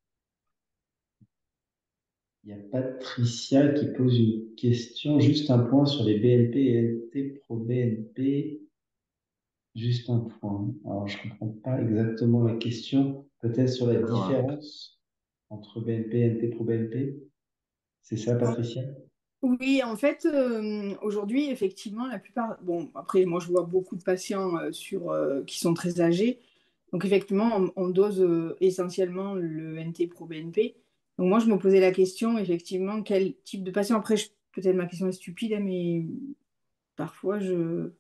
Speaker 3: Il y a Patricia qui pose une question, juste un point sur les BNP et NT pro BNP. Juste un point. Alors, je comprends pas exactement la question. Peut-être sur la
Speaker 1: Alors,
Speaker 3: différence entre BNP et NT pro BNP. C'est ça, Patricia?
Speaker 4: Oui, en fait, aujourd'hui, effectivement, la plupart. Bon, après, moi, je vois beaucoup de patients qui sont très âgés. Donc, effectivement, on dose essentiellement le NT-proBNP. Donc, moi, je me posais la question, effectivement, quel type de patient. Après, peut-être ma question est stupide, hein, mais parfois, le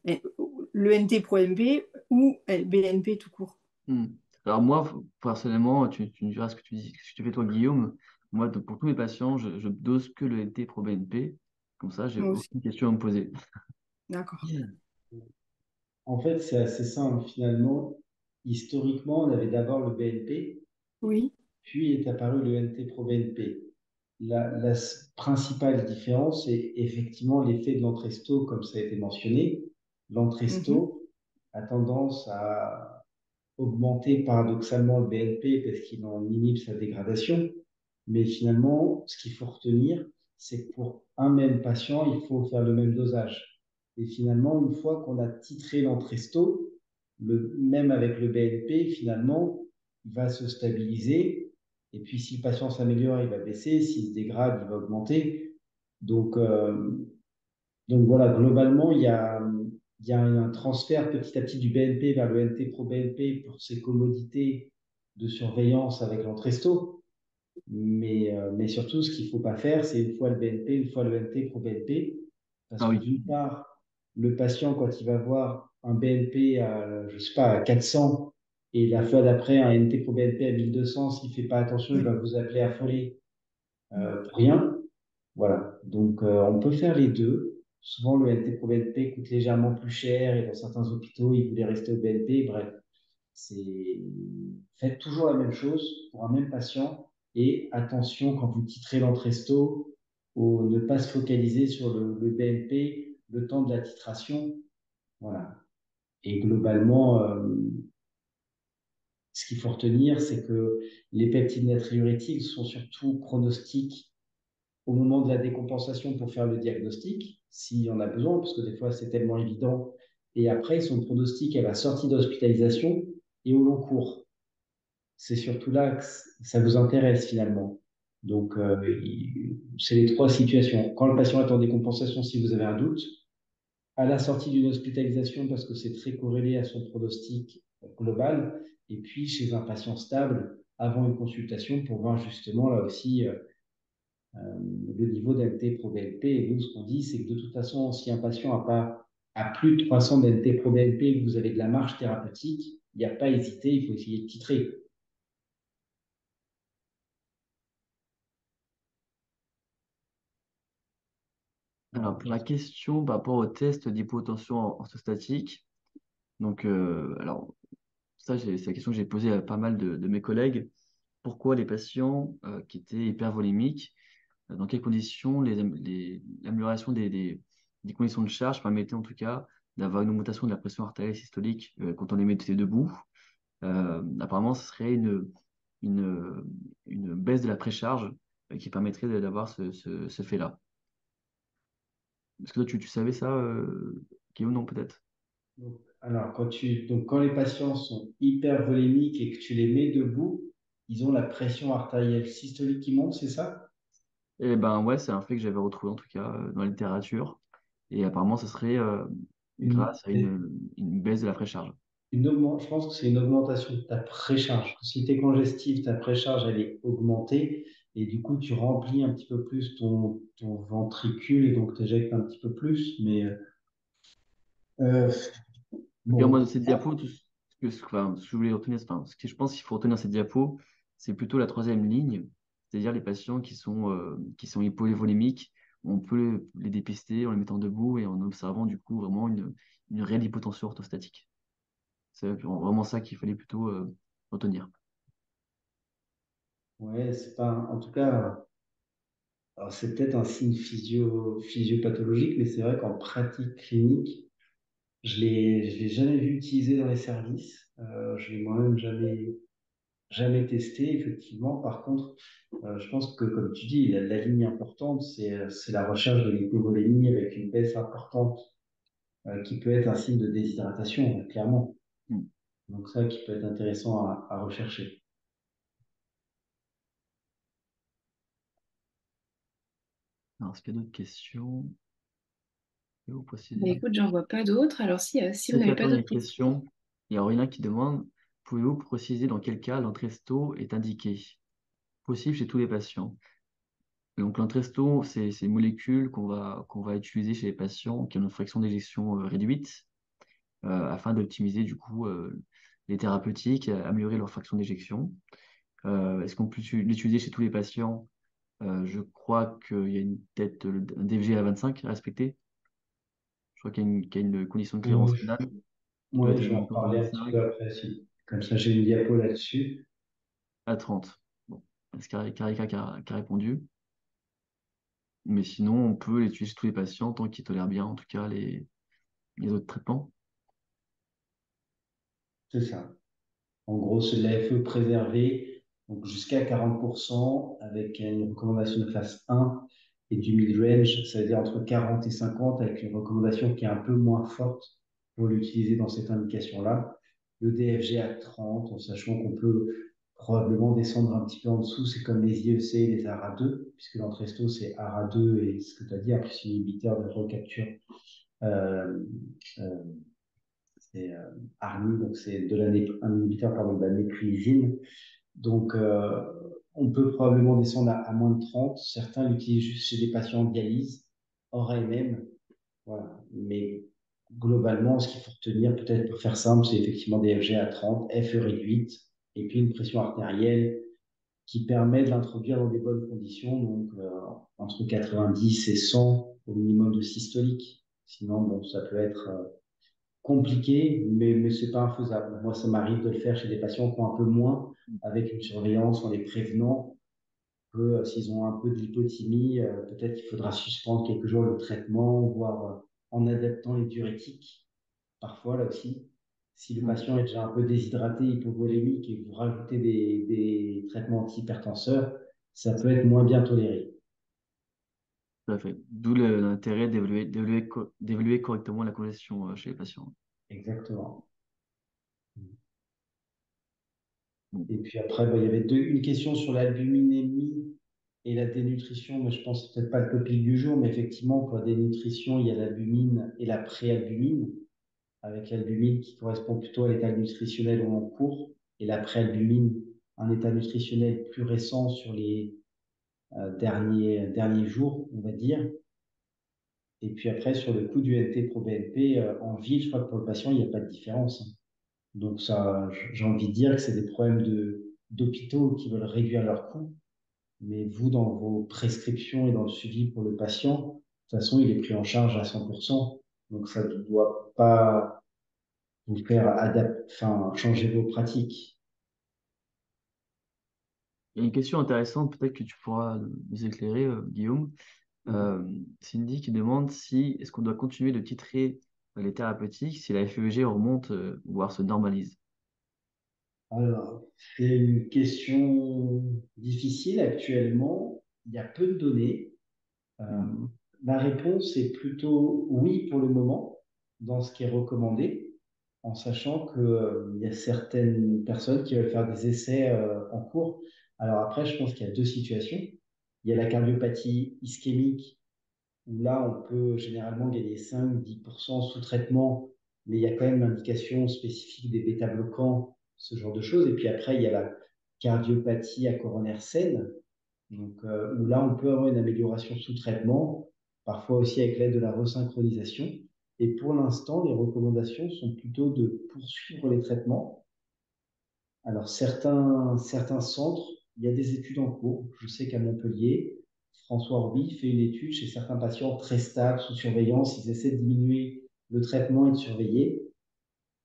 Speaker 4: NT-proBNP ou BNP tout court.
Speaker 1: hmm. Alors moi, personnellement, tu me diras ce que tu fais toi, Guillaume. Moi, pour tous mes patients, je dose que le NT pro BNP. Comme ça, j'ai
Speaker 4: Moi aussi.
Speaker 1: aucune question à me poser.
Speaker 4: D'accord.
Speaker 3: En fait, c'est assez simple finalement. Historiquement, on avait d'abord le BNP,
Speaker 4: Oui.
Speaker 3: puis est apparu le NT pro BNP. Principale différence est effectivement l'effet de l'entresto, comme ça a été mentionné.
Speaker 4: Mhm.
Speaker 3: L'entresto a tendance à augmenter paradoxalement le BNP parce qu'il en inhibe sa dégradation. Mais finalement, ce qu'il faut retenir, c'est que pour un même patient, il faut faire le même dosage. Et finalement, une fois qu'on a titré l'entresto, même avec le BNP, finalement, il va se stabiliser. Et puis, si le patient s'améliore, il va baisser. S'il se dégrade, il va augmenter. Donc, donc voilà, globalement, il y a un transfert petit à petit du BNP vers le NT pro BNP pour ses commodités de surveillance avec l'entresto. Mais surtout, ce qu'il ne faut pas faire, c'est une fois le BNP, une fois le NT pro BNP. Parce
Speaker 1: Ah
Speaker 3: que
Speaker 1: oui.
Speaker 3: d'une part, le patient, quand il va voir un BNP à, je sais pas, à 400 et la fois d'après un NT pro BNP à 1200, s'il ne fait pas attention, il
Speaker 4: Oui.
Speaker 3: va vous appeler affolé pour rien. Voilà, donc on peut faire les deux. Souvent, le NT pro BNP coûte légèrement plus cher et dans certains hôpitaux, ils voulaient rester au BNP. Bref, c'est faites toujours la même chose pour un même patient et attention quand vous titrez l'entresto, ne pas se focaliser sur le BNP le temps de la titration. Voilà. Et globalement, ce qu'il faut retenir, c'est que les peptides natriurétiques sont surtout pronostiques au moment de la décompensation pour faire le diagnostic, s'il y en a besoin, parce que des fois c'est tellement évident. Et après, son pronostic à la sortie d'hospitalisation et au long cours. C'est surtout là que ça vous intéresse finalement. Donc, c'est les trois situations. Quand le patient est en décompensation, si vous avez un doute, à la sortie d'une hospitalisation, parce que c'est très corrélé à son pronostic global, et puis chez un patient stable, avant une consultation, pour voir justement là aussi le niveau d'NT pro BNP. Et nous, ce qu'on dit, c'est que de toute façon, si un patient a plus de 300 d'NT pro BNP et que vous avez de la marge thérapeutique, il n'y a pas à hésiter, il faut essayer de titrer.
Speaker 1: Alors, pour la question par rapport au test d'hypotension orthostatique, donc, alors, c'est la question que j'ai posée à pas mal de mes collègues. Pourquoi les patients qui étaient hypervolémiques, dans quelles conditions l'amélioration des conditions de charge permettait en tout cas d'avoir une augmentation de la pression artérielle systolique quand on les mettait debout? Apparemment, ce serait une, une baisse de la précharge qui permettrait d'avoir ce fait-là. Est-ce que toi, tu savais ça, Guillaume, non, peut-être.
Speaker 3: Alors, quand les patients sont hypervolémiques et que tu les mets debout, ils ont la pression artérielle systolique qui monte, c'est ça?
Speaker 1: Eh ben ouais, c'est un fait que j'avais retrouvé en tout cas dans la littérature. Et apparemment, ce serait
Speaker 3: Une,
Speaker 1: grâce à une baisse de la précharge.
Speaker 3: je pense que c'est une augmentation de ta précharge. Si tu es congestif, ta précharge, elle est augmentée et du coup, tu remplis un petit peu plus ton ventricule et donc tu éjectes un petit peu plus. Mais euh,
Speaker 1: En tout cas, moi,
Speaker 3: bon,
Speaker 1: de cette diapo, enfin, ce que je voulais retenir, enfin, ce que je pense qu'il faut retenir de cette diapo, c'est plutôt la troisième ligne, c'est-à-dire les patients qui sont hypovolémiques. On peut les dépister en les mettant debout et en observant du coup vraiment une réelle hypotension orthostatique. C'est vraiment ça qu'il fallait plutôt retenir.
Speaker 3: ouais, c'est pas, en tout cas, alors c'est peut-être un signe physiopathologique, mais c'est vrai qu'en pratique clinique, je l'ai jamais vu utilisé dans les services. Je l'ai moi-même jamais testé, effectivement. Par contre, je pense que, comme tu dis, la ligne importante, c'est la recherche de l'hypovolémie avec une baisse importante qui peut être un signe de déshydratation, clairement.
Speaker 1: Hmm.
Speaker 3: Donc ça qui peut être intéressant à rechercher.
Speaker 1: Alors, est-ce qu'il y a d'autres questions? Je vais vous
Speaker 2: Bah,
Speaker 1: préciser.
Speaker 2: écoute, j'en vois pas d'autres. Alors si vous
Speaker 1: Peut-être
Speaker 2: n'avez pas
Speaker 1: j'attends une
Speaker 2: d'autres questions,
Speaker 1: question. Il y a Aurélien qui demande, pouvez-vous préciser dans quel cas l'entresto est indiqué? Possible chez tous les patients. Donc l'entresto, c'est ces molécules qu'on va utiliser chez les patients qui ont une fraction d'éjection réduite afin d'optimiser du coup les thérapeutiques, améliorer leur fraction d'éjection. Est-ce qu'on peut l'utiliser chez tous les patients? Je crois qu'il y a peut-être un DFG à 25 à respecter. Je crois qu'il y a une condition de clairance
Speaker 3: Oui,
Speaker 1: rénale qui doit
Speaker 3: ouais,
Speaker 1: être
Speaker 3: je vais en
Speaker 1: limitée à
Speaker 3: reparler un petit
Speaker 1: 25
Speaker 3: peu après, si. Comme ça, j'ai une diapo là-dessus.
Speaker 1: à 30. Bon, c'est Carica qui a répondu. Mais sinon, on peut l'utiliser chez tous les patients tant qu'ils tolèrent bien, en tout cas, les autres traitements.
Speaker 3: C'est ça. En gros, c'est de la FE préservée, donc jusqu'à 40%, avec une recommandation de classe 1 et du mid-range, ça veut dire entre 40 et 50, avec une recommandation qui est un peu moins forte pour l'utiliser dans cette indication-là. Le DFG à 30, en sachant qu'on peut probablement descendre un petit peu en dessous, c'est comme les IEC et les ARA2, puisque l'Entresto c'est ARA2 et ce que tu as dit, après c'est inhibiteur de recapture euh, euh, c'est ARNI, donc c'est un inhibiteur pardon, de la néprisine. Donc, on peut probablement descendre à moins de 30. Certains l'utilisent juste chez des patients en dialyse, hors AMM. Voilà. Mais globalement, ce qu'il faut retenir, peut-être pour faire simple, c'est effectivement des FG à 30, FE réduite, et puis une pression artérielle qui permet de l'introduire dans des bonnes conditions, donc entre 90 et 100 au minimum de systolique. Sinon, bon, ça peut être compliqué, mais c'est pas infaisable. Moi, ça m'arrive de le faire chez des patients qui ont un peu moins, avec une surveillance en les prévenant que s'ils ont un peu d'hypothymie, peut-être qu'il faudra suspendre quelques jours le traitement, voire en adaptant les diurétiques. Parfois, là aussi, si le
Speaker 1: Mm.
Speaker 3: patient est déjà un peu déshydraté, hypovolémique, et vous rajoutez des traitements antihypertenseurs, ça peut être moins bien toléré.
Speaker 1: Tout à fait. D'où l'intérêt d'évaluer correctement la congestion chez les patients.
Speaker 3: Exactement.
Speaker 1: Bon.
Speaker 3: Et puis après, bah, il y avait une question sur l'albuminémie et la dénutrition, mais je pense que c'est peut-être pas le topic du jour, mais effectivement, pour la dénutrition, il y a l'albumine et la préalbumine, avec l'albumine qui correspond plutôt à l'état nutritionnel en cours, et la préalbumine, un état nutritionnel plus récent sur les derniers jours, on va dire. Et puis après, sur le coût du NT pro BNP, en ville, je crois que pour le patient, il n'y a pas de différence, hein. Donc ça, j'ai envie de dire que c'est des problèmes d'hôpitaux qui veulent réduire leurs coûts. Mais vous, dans vos prescriptions et dans le suivi pour le patient, de toute façon, il est pris en charge à 100%. Donc ça ne doit pas vous faire enfin, changer vos pratiques.
Speaker 1: Il y a une question intéressante, peut-être que tu pourras nous éclairer, Guillaume. Euh, Cindy qui demande si est-ce qu'on doit continuer de titrer les thérapeutiques si la FEG remonte, voire se normalise.
Speaker 3: Alors, c'est une question difficile actuellement. Il y a peu de données. Euh,
Speaker 1: Mhm.
Speaker 3: la réponse est plutôt oui pour le moment. dans ce qui est recommandé, en sachant qu'il y a certaines personnes qui veulent faire des essais en cours. Alors après, je pense qu'il y a deux situations. Il y a la cardiopathie ischémique, où là, on peut généralement gagner 5-10% sous traitement, mais il y a quand même l'indication spécifique des bêta-bloquants, ce genre de choses. Et puis après, il y a la cardiopathie à coronaire saine, donc, où là, on peut avoir une amélioration sous traitement, parfois aussi avec l'aide de la resynchronisation. Et pour l'instant, les recommandations sont plutôt de poursuivre les traitements. Alors, certains centres, il y a des études en cours. Je sais qu'à Montpellier, François Orbi fait une étude chez certains patients très stables, sous surveillance. Ils essaient de diminuer le traitement et de surveiller.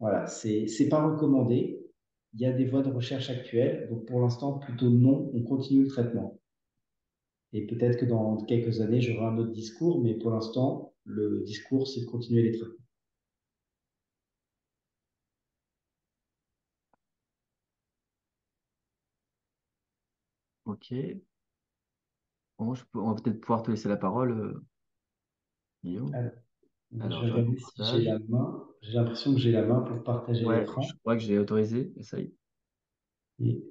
Speaker 3: Voilà, c'est pas recommandé. Il y a des voies de recherche actuelles. Donc, pour l'instant, plutôt non, on continue le traitement. Et peut-être que dans quelques années, j'aurai un autre discours, mais pour l'instant, le discours, c'est de continuer les traitements.
Speaker 1: Ok. Bon, on va peut-être pouvoir te laisser la parole, Guillaume.
Speaker 3: Alors, je
Speaker 1: Alors,
Speaker 3: vais
Speaker 1: je
Speaker 3: regarder si j'ai
Speaker 1: partage.
Speaker 3: la main. J'ai l'impression que j'ai la main pour partager
Speaker 1: Ouais, je
Speaker 3: l'écran.
Speaker 1: crois que j'ai autorisé. Et ça y est.
Speaker 3: Et